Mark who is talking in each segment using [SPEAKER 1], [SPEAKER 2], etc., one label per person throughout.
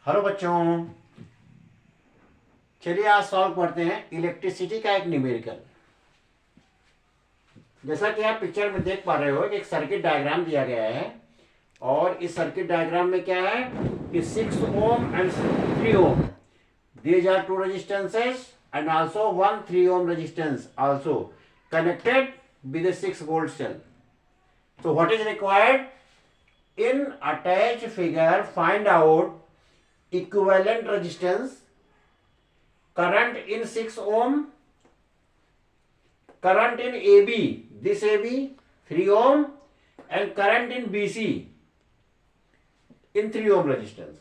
[SPEAKER 1] Hello बच्चों, चलिए आज सॉल्व करते हैं इलेक्ट्रिसिटी का एक न्यूमेरिकल। जैसा कि आप पिक्चर में देख पा रहे हो कि एक सर्किट डायग्राम दिया गया है और इस सर्किट डायग्राम में क्या है कि 6 ohm and 3 ohm, these are two resistances and also one 3 ohm resistance also connected with a 6 volt cell. So what is required? In attached figure, find out equivalent resistance, current in 6 ohm, current in AB, this AB 3 ohm, and current in BC in 3 ohm resistance.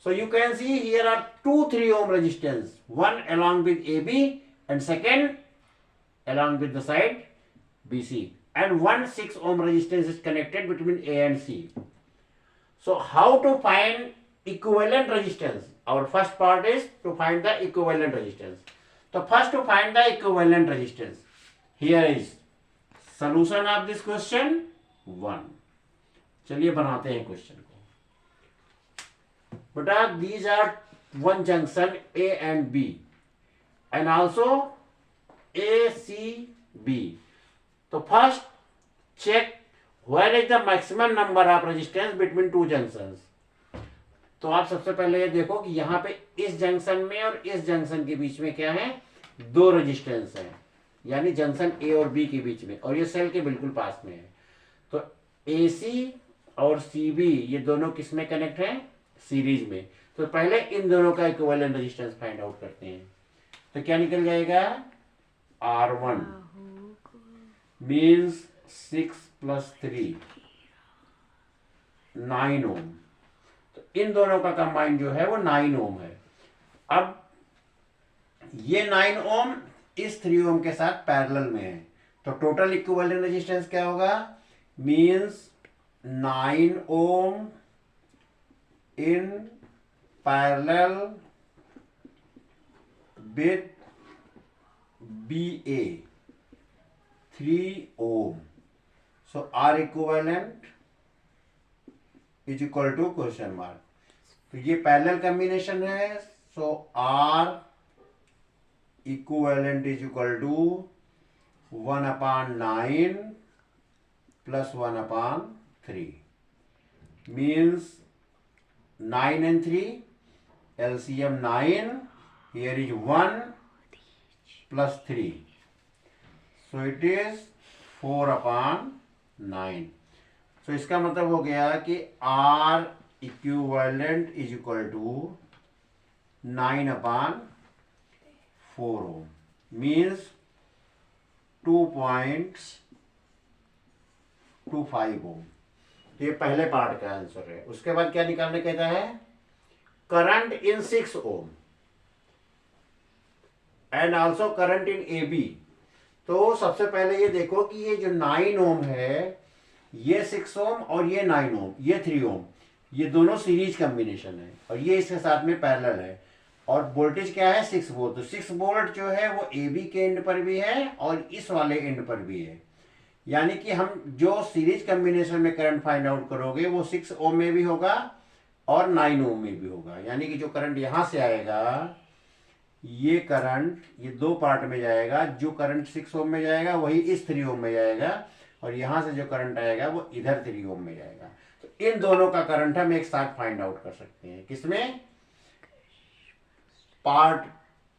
[SPEAKER 1] So you can see here are two 3 ohm resistance, one along with AB and second along with the side BC, and one 6 ohm resistance is connected between A and C. So how to find equivalent resistance? Our first part is to find the equivalent resistance. So first to find the equivalent resistance, here is solution of this question 1. चलिए बनाते हैं question को। बेटा these are one junction A and B and also ACB. तो first check where is the maximum number of resistance between two junctions. तो आप सबसे पहले ये देखो कि यहाँ पे इस जंक्शन में और इस जंक्शन के बीच में क्या है, दो रेजिस्टेंस है, यानी जंक्शन ए और बी के बीच में, और ये सेल के बिल्कुल पास में है। तो AC और CB ये दोनों किस में कनेक्ट हैं, सीरीज में। तो पहले इन दोनों का इक्विवेलेंट रेजिस्टेंस फाइंड आउट करते हैं। तो क्या निकल जाएगा, R1 मीन्स 6 + 3 9 ओम। तो इन दोनों का कंबाइन जो है वो 9 ओम है। अब ये 9 ओम इस 3 ओम के साथ पैरेलल में है, तो टोटल इक्विवेलेंट रेजिस्टेंस क्या होगा, means 9 ohm in parallel with BA 3 ohm. So R equivalent is equal to question mark. तो ये पैरेलल कॉम्बिनेशन है, सो R equivalent is equal to 1/9 plus 1/3 means 9 and 3 LCM 9, here is 1 plus 3, so it is 4/9. so इसका मतलब हो गया कि R equivalent is equal to 9/4 ohm means 2.25 ohm. ये पहले पार्ट का आंसर है। उसके बाद क्या निकालने कहता है, current in 6 ohm and also current in AB. तो सबसे पहले ये देखो कि ये जो 9 ओम है, ये 6 ओम और ये 9 ओम, ये 3 ओम, ये दोनों सीरीज कॉम्बिनेशन है और ये इसके साथ में पैरेलल है, और वोल्टेज क्या है, 6 वोल्ट। तो 6 वोल्ट जो है वो AB के एंड पर भी है और इस वाले एंड पर भी है, यानी कि हम जो सीरीज कॉम्बिनेशन में करंट फाइंड आउट करोगे वो 6 ओम में भी होगा और 9 ओम में भी होगा। यानी कि जो करंट यहां से आएगा, ये करंट ये दो पार्ट में जाएगा, जो करंट 6 ओम में जाएगा वही इस 3 ओम में जाएगा, और यहां से जो करंट आएगा वो इधर 3 ओम में जाएगा। तो इन दोनों का करंट हम एक साथ फाइंड आउट कर सकते हैं, किसमें, part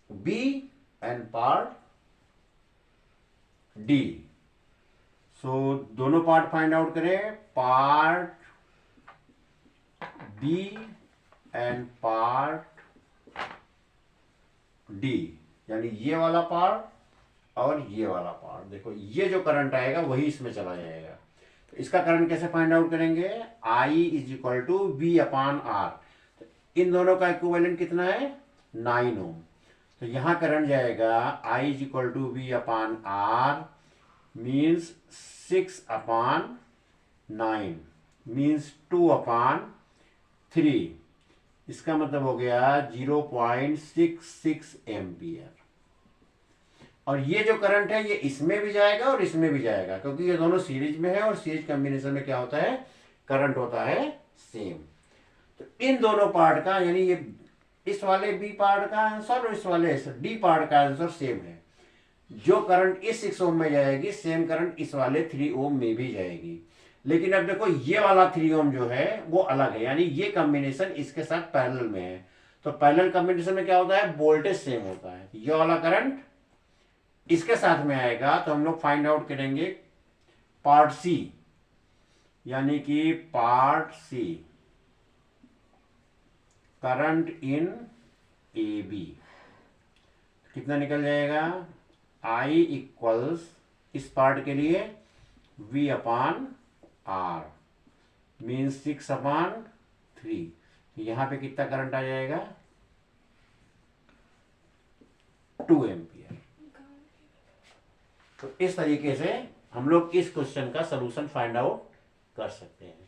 [SPEAKER 1] B and part D. So दोनों पार्ट फाइंड आउट करें, part B and part D, यानी ये वाला पार्ट और ये वाला पार्ट। देखो ये जो करंट आएगा वही इसमें चला जाएगा। तो इसका करंट कैसे फाइंड आउट करेंगे, I is equal to V/R। तो इन दोनों का इक्विवेलेंट कितना है, 9 ओम। तो यहां करंट जाएगा I is equal to V/R means 6/9 means 2/3। इसका मतलब हो गया 0.66 एम्पियर। और ये जो करंट है ये इसमें भी जाएगा और इसमें भी जाएगा, क्योंकि ये दोनों सीरीज में है और सीरीज कॉम्बिनेशन में क्या होता है, करंट होता है सेम। तो इन दोनों पार्ट का यानी ये इस वाले बी पार्ट का आंसर और इस वाले डी पार्ट का आंसर सेम है। जो करंट इस 6 ओम में जाएगी सेम करंट इस वाले 3 ओम में भी जाएगी। लेकिन अब देखो ये वाला 3 ओम जो है वो अलग है, यानी ये कॉम्बिनेशन इसके साथ पैरेलल में है। तो पैरेलल कॉम्बिनेशन में क्या होता है, वोल्टेज सेम होता है। ये वाला करंट इसके साथ में आएगा तो हम लोग फाइंड आउट करेंगे पार्ट सी, यानी कि part C current in A B कितना निकल जाएगा, I इक्वल्स इस पार्ट के लिए V अपान R मीन्स 6/3। यहां पे कितना करंट आ जाएगा, 2 एम्पियर। तो इस तरीके से हम लोग इस क्वेश्चन का सलूशन फाइंड आउट कर सकते हैं।